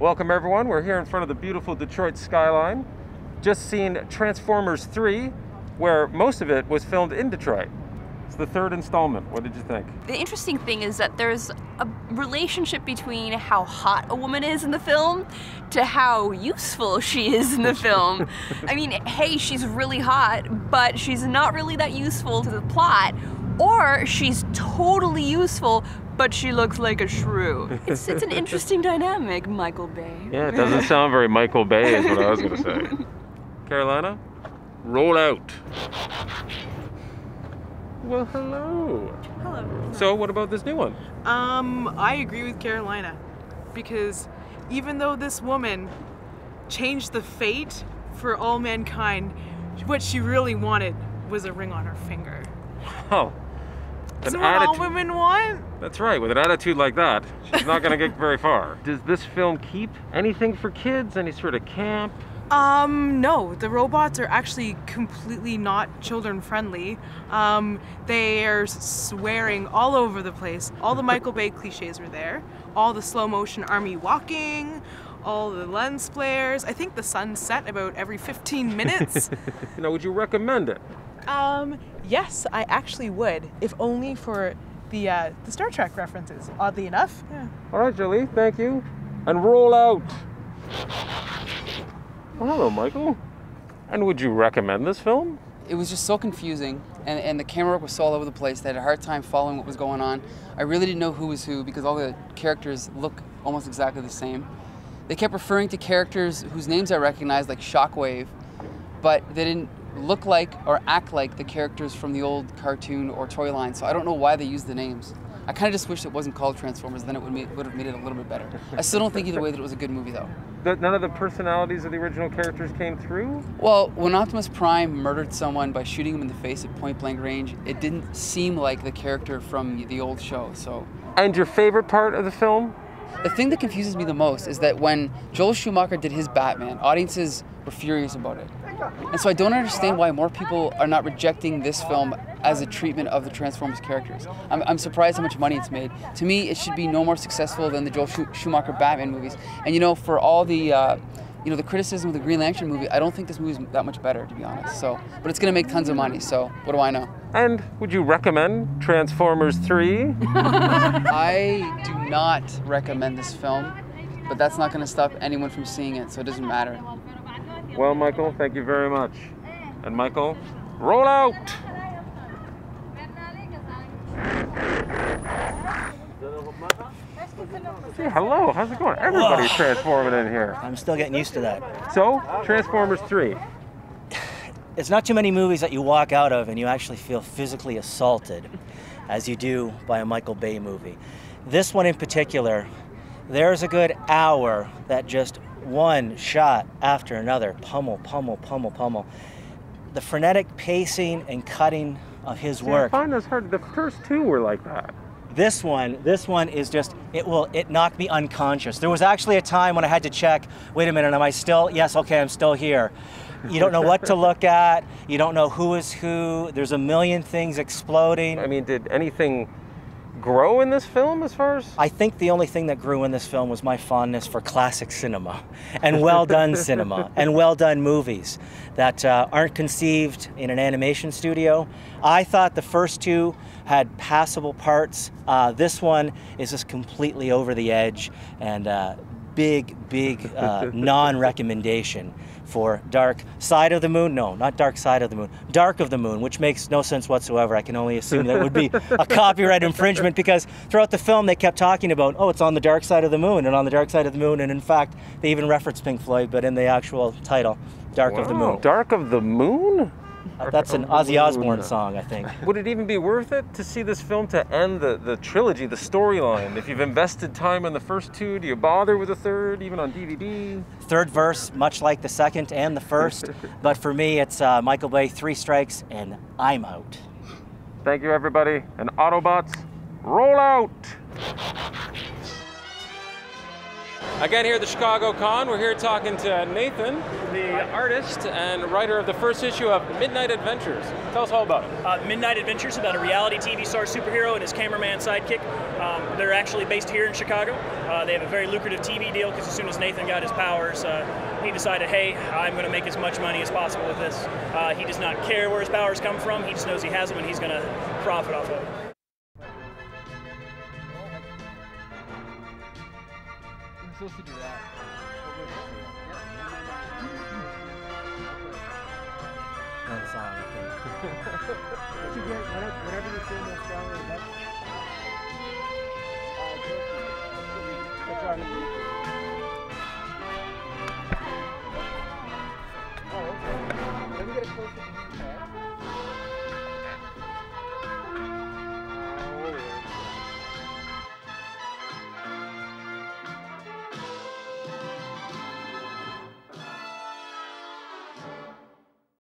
Welcome everyone, we're here in front of the beautiful Detroit skyline. Just seen Transformers 3, where most of it was filmed in Detroit. It's the third installment. What did you think? The interesting thing is that there's a relationship between how hot a woman is in the film to how useful she is in the film. I mean, hey, she's really hot, but she's not really that useful to the plot, or she's totally useful, but she looks like a shrew. It's an interesting dynamic, Michael Bay. Yeah, it doesn't sound very Michael Bay is what I was going to say. Carolina, roll out. Well, hello. Hello. So, what about this new one? I agree with Carolina, because even though this woman changed the fate for all mankind, what she really wanted was a ring on her finger. Oh. Isn't what all women want? That's right. With an attitude like that, she's not going to get very far. Does this film keep anything for kids? Any sort of camp? No. The robots are actually completely not children friendly. They are swearing all over the place. All the Michael Bay cliches are there. All the slow motion army walking, all the lens flares. I think the sun set about every 15 minutes. Now, would you recommend it? Yes, I actually would, if only for the Star Trek references, oddly enough. Yeah. All right, Jolie, thank you. And roll out. Well, hello, Michael. And would you recommend this film? It was just so confusing, and the camera work was so all over the place that I had a hard time following what was going on. I really didn't know who was who because all the characters look almost exactly the same. They kept referring to characters whose names I recognized, like Shockwave, but they didn't look like or act like the characters from the old cartoon or toy line, so I don't know why they used the names. I kind of just wish it wasn't called Transformers, then it would have made it a little bit better. I still don't think either way that it was a good movie, though. None of the personalities of the original characters came through? Well, when Optimus Prime murdered someone by shooting him in the face at point-blank range, it didn't seem like the character from the old show, so... And your favorite part of the film? The thing that confuses me the most is that when Joel Schumacher did his Batman, audiences were furious about it. And so I don't understand why more people are not rejecting this film as a treatment of the Transformers characters. I'm surprised how much money it's made. To me, it should be no more successful than the Joel Schumacher Batman movies. And you know, for all the the criticism of the Green Lantern movie, I don't think this movie is that much better, to be honest. So, but it's going to make tons of money, so what do I know? And would you recommend Transformers 3? I do not recommend this film, but that's not going to stop anyone from seeing it, so it doesn't matter. Well, Michael, thank you very much. And Michael, roll out! Hey, hello, how's it going? Everybody's transforming in here. I'm still getting used to that. So, Transformers 3. It's not too many movies that you walk out of and you actually feel physically assaulted as you do by a Michael Bay movie. This one in particular, there's a good hour that just one shot after another, pummel, pummel, pummel, pummel. The frenetic pacing and cutting of his work. I find this hard. The first two were like that. This one is just, it knocked me unconscious. There was actually a time when I had to check, wait a minute, am I still, yes, okay, I'm still here. You don't know what to look at, you don't know who is who, there's a million things exploding. I mean, did anything grow in this film as far as? I think the only thing that grew in this film was my fondness for classic cinema and well done cinema and well done movies that aren't conceived in an animation studio. I thought the first two had passable parts. This one is just completely over the edge and big non-recommendation for Dark Side of the Moon. No, not Dark Side of the Moon. Dark of the Moon, which makes no sense whatsoever. I can only assume that would be a copyright infringement because throughout the film they kept talking about, oh, it's on the dark side of the moon and on the dark side of the moon, and in fact they even referenced Pink Floyd, but in the actual title, Dark of the Moon. Dark of the Moon? That's an Ozzy Osbourne song, I think. Would it even be worth it to see this film to end the trilogy, the storyline? If you've invested time in the first two, do you bother with the third, even on DVD? Third verse, much like the second and the first, but for me it's Michael Bay, 3 strikes, and I'm out. Thank you, everybody. And Autobots, roll out! Again, here at the Chicago Con, we're here talking to Nathan, the artist and writer of the first issue of Midnight Adventures. Tell us all about it. Midnight Adventures, about a reality TV star superhero and his cameraman sidekick. They're actually based here in Chicago. They have a very lucrative TV deal because as soon as Nathan got his powers, he decided, hey, I'm going to make as much money as possible with this. He does not care where his powers come from. He just knows he has them and he's going to profit off of it. We're supposed to do that. That's all I think. Whenever you film this